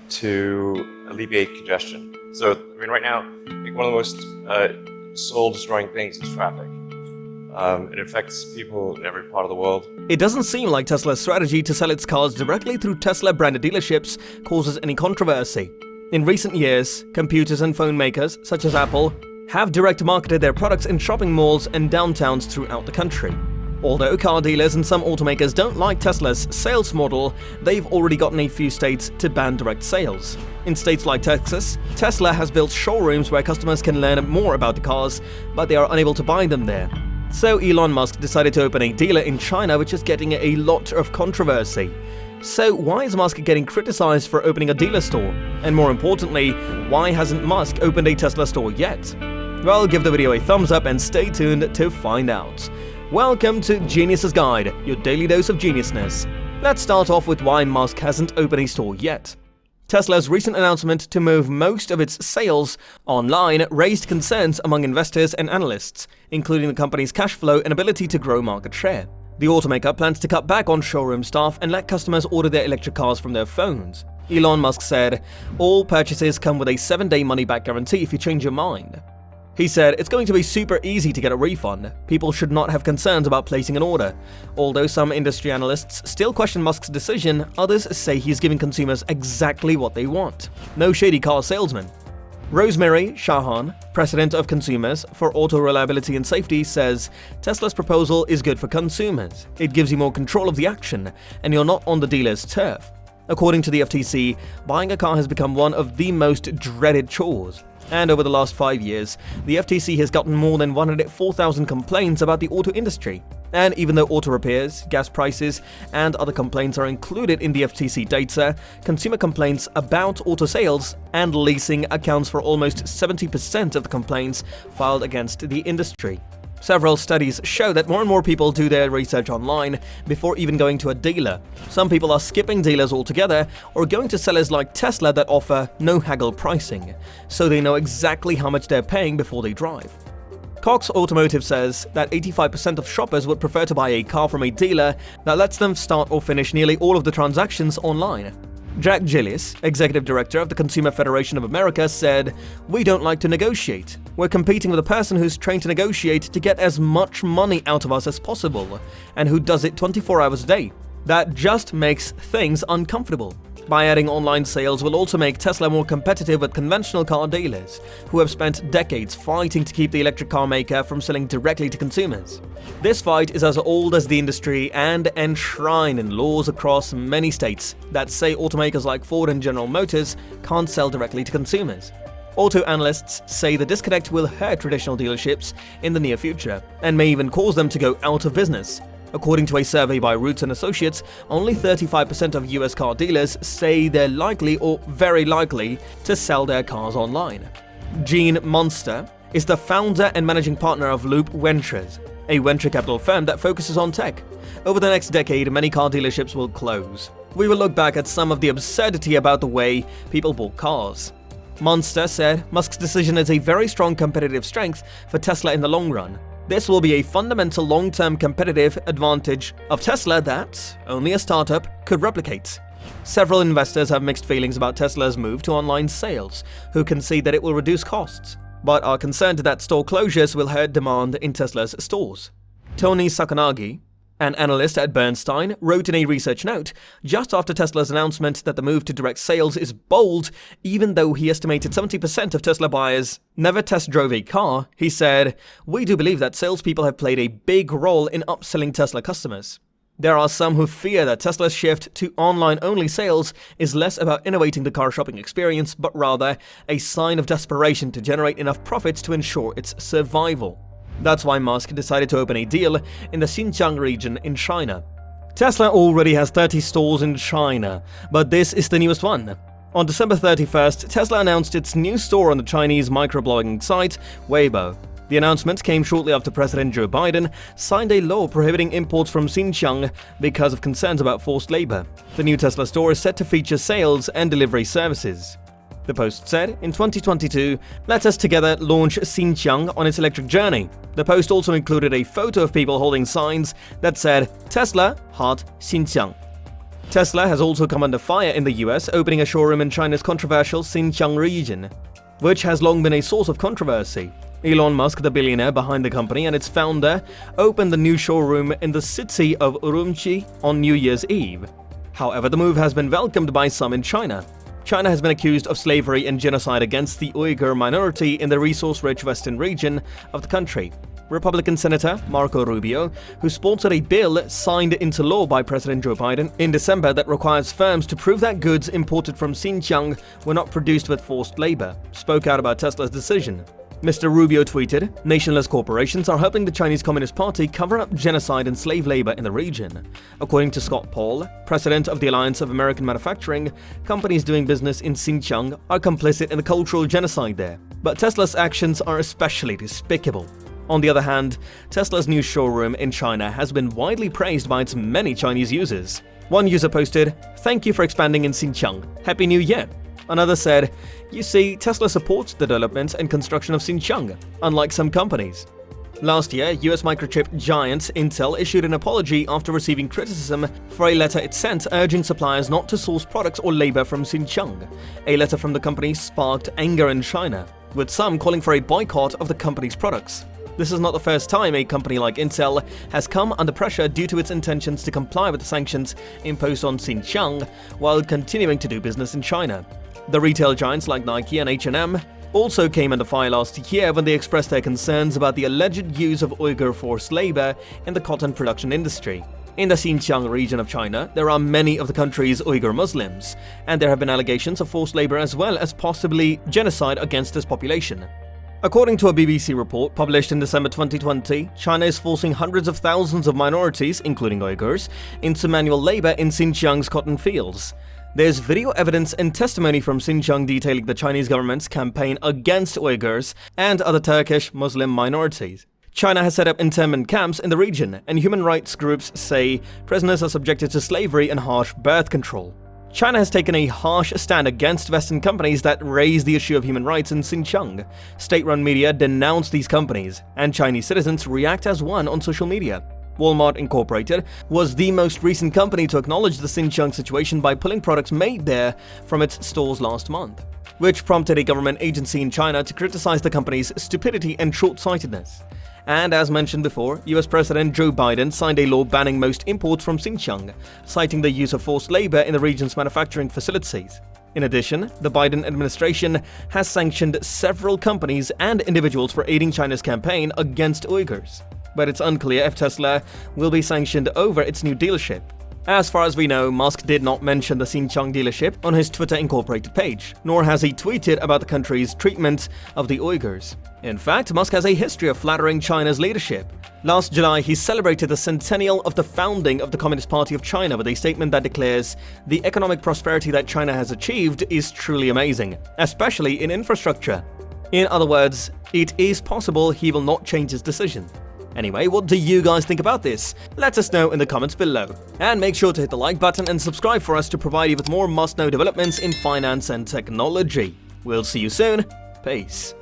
to alleviate congestion. So, I mean, right now, I think one of the most soul-destroying things is traffic. It affects people in every part of the world. It doesn't seem like Tesla's strategy to sell its cars directly through Tesla-branded dealerships causes any controversy. In recent years, computers and phone makers, such as Apple, have direct marketed their products in shopping malls and downtowns throughout the country. Although car dealers and some automakers don't like Tesla's sales model, they've already gotten a few states to ban direct sales. In states like Texas, Tesla has built showrooms where customers can learn more about the cars, but they are unable to buy them there. So Elon Musk decided to open a dealer in China, which is getting a lot of controversy. So why is Musk getting criticized for opening a dealer store? And more importantly, why hasn't Musk opened a Tesla store yet? Well, give the video a thumbs up and stay tuned to find out. Welcome to Genius's Guide, your daily dose of geniusness. Let's start off with why Musk hasn't opened a store yet. Tesla's recent announcement to move most of its sales online raised concerns among investors and analysts, including the company's cash flow and ability to grow market share. The automaker plans to cut back on showroom staff and let customers order their electric cars from their phones. Elon Musk said, "All purchases come with a 7-day money-back guarantee if you change your mind." He said, "It's going to be super easy to get a refund. People should not have concerns about placing an order." Although some industry analysts still question Musk's decision, others say he's giving consumers exactly what they want. No shady car salesman. Rosemary Shahan, president of Consumers for Auto Reliability and Safety, says Tesla's proposal is good for consumers. It gives you more control of the action, and you're not on the dealer's turf. According to the FTC, buying a car has become one of the most dreaded chores. And over the last 5 years, the FTC has gotten more than 104,000 complaints about the auto industry. And even though auto repairs, gas prices, and other complaints are included in the FTC data, consumer complaints about auto sales and leasing accounts for almost 70% of the complaints filed against the industry. Several studies show that more and more people do their research online before even going to a dealer. Some people are skipping dealers altogether or going to sellers like Tesla that offer no-haggle pricing, so they know exactly how much they're paying before they drive. Cox Automotive says that 85% of shoppers would prefer to buy a car from a dealer that lets them start or finish nearly all of the transactions online. Jack Gillies, executive director of the Consumer Federation of America, said, "We don't like to negotiate. We're competing with a person who's trained to negotiate to get as much money out of us as possible, and who does it 24 hours a day. That just makes things uncomfortable." By adding online sales will also make Tesla more competitive with conventional car dealers, who have spent decades fighting to keep the electric car maker from selling directly to consumers. This fight is as old as the industry and enshrined in laws across many states that say automakers like Ford and General Motors can't sell directly to consumers. Auto analysts say the disconnect will hurt traditional dealerships in the near future, and may even cause them to go out of business. According to a survey by Roots & Associates, only 35% of US car dealers say they're likely or very likely to sell their cars online. Gene Monster is the founder and managing partner of Loop Ventures, a venture capital firm that focuses on tech. Over the next decade, many car dealerships will close. We will look back at some of the absurdity about the way people bought cars. Monster said Musk's decision is a very strong competitive strength for Tesla in the long run. This will be a fundamental long-term competitive advantage of Tesla that only a startup could replicate. Several investors have mixed feelings about Tesla's move to online sales, who concede that it will reduce costs, but are concerned that store closures will hurt demand in Tesla's stores. Tony Sacconaghi, an analyst at Bernstein, wrote in a research note just after Tesla's announcement that the move to direct sales is bold, even though he estimated 70% of Tesla buyers never test drove a car. He said, "We do believe that salespeople have played a big role in upselling Tesla customers. There are some who fear that Tesla's shift to online-only sales is less about innovating the car shopping experience, but rather a sign of desperation to generate enough profits to ensure its survival." That's why Musk decided to open a deal in the Xinjiang region in China. Tesla already has 30 stores in China, but this is the newest one. On December 31st, Tesla announced its new store on the Chinese microblogging site Weibo. The announcement came shortly after President Joe Biden signed a law prohibiting imports from Xinjiang because of concerns about forced labor. The new Tesla store is set to feature sales and delivery services. The Post said, in 2022, let us together launch Xinjiang on its electric journey. The Post also included a photo of people holding signs that said, Tesla, Heart, Xinjiang. Tesla has also come under fire in the US, opening a showroom in China's controversial Xinjiang region, which has long been a source of controversy. Elon Musk, the billionaire behind the company and its founder, opened the new showroom in the city of Urumqi on New Year's Eve. However, the move has been welcomed by some in China. China has been accused of slavery and genocide against the Uyghur minority in the resource-rich western region of the country. Republican Senator Marco Rubio, who sponsored a bill signed into law by President Joe Biden in December that requires firms to prove that goods imported from Xinjiang were not produced with forced labor, spoke out about Tesla's decision. Mr. Rubio tweeted, "Nationless corporations are helping the Chinese Communist Party cover up genocide and slave labor in the region." According to Scott Paul, president of the Alliance of American Manufacturing, companies doing business in Xinjiang are complicit in the cultural genocide there. But Tesla's actions are especially despicable. On the other hand, Tesla's new showroom in China has been widely praised by its many Chinese users. One user posted, "Thank you for expanding in Xinjiang. Happy New Year." Another said, "You see, Tesla supports the development and construction of Xinjiang, unlike some companies." Last year, US microchip giant Intel issued an apology after receiving criticism for a letter it sent urging suppliers not to source products or labor from Xinjiang. A letter from the company sparked anger in China, with some calling for a boycott of the company's products. This is not the first time a company like Intel has come under pressure due to its intentions to comply with the sanctions imposed on Xinjiang while continuing to do business in China. The retail giants like Nike and H&M also came under fire last year when they expressed their concerns about the alleged use of Uyghur forced labor in the cotton production industry. In the Xinjiang region of China, there are many of the country's Uyghur Muslims, and there have been allegations of forced labor as well as possibly genocide against this population. According to a BBC report published in December 2020, China is forcing hundreds of thousands of minorities, including Uyghurs, into manual labor in Xinjiang's cotton fields. There's video evidence and testimony from Xinjiang detailing the Chinese government's campaign against Uyghurs and other Turkish Muslim minorities. China has set up internment camps in the region, and human rights groups say prisoners are subjected to slavery and harsh birth control. China has taken a harsh stand against Western companies that raise the issue of human rights in Xinjiang. State-run media denounce these companies, and Chinese citizens react as one on social media. Walmart Incorporated was the most recent company to acknowledge the Xinjiang situation by pulling products made there from its stores last month, which prompted a government agency in China to criticize the company's stupidity and short-sightedness. And as mentioned before, US President Joe Biden signed a law banning most imports from Xinjiang, citing the use of forced labor in the region's manufacturing facilities. In addition, the Biden administration has sanctioned several companies and individuals for aiding China's campaign against Uyghurs. But it's unclear if Tesla will be sanctioned over its new dealership. As far as we know, Musk did not mention the Xinjiang dealership on his Twitter Incorporated page, nor has he tweeted about the country's treatment of the Uyghurs. In fact, Musk has a history of flattering China's leadership. Last July, he celebrated the centennial of the founding of the Communist Party of China with a statement that declares, "The economic prosperity that China has achieved is truly amazing, especially in infrastructure." In other words, it is possible he will not change his decision. Anyway, what do you guys think about this? Let us know in the comments below. And make sure to hit the like button and subscribe for us to provide you with more must-know developments in finance and technology. We'll see you soon. Peace.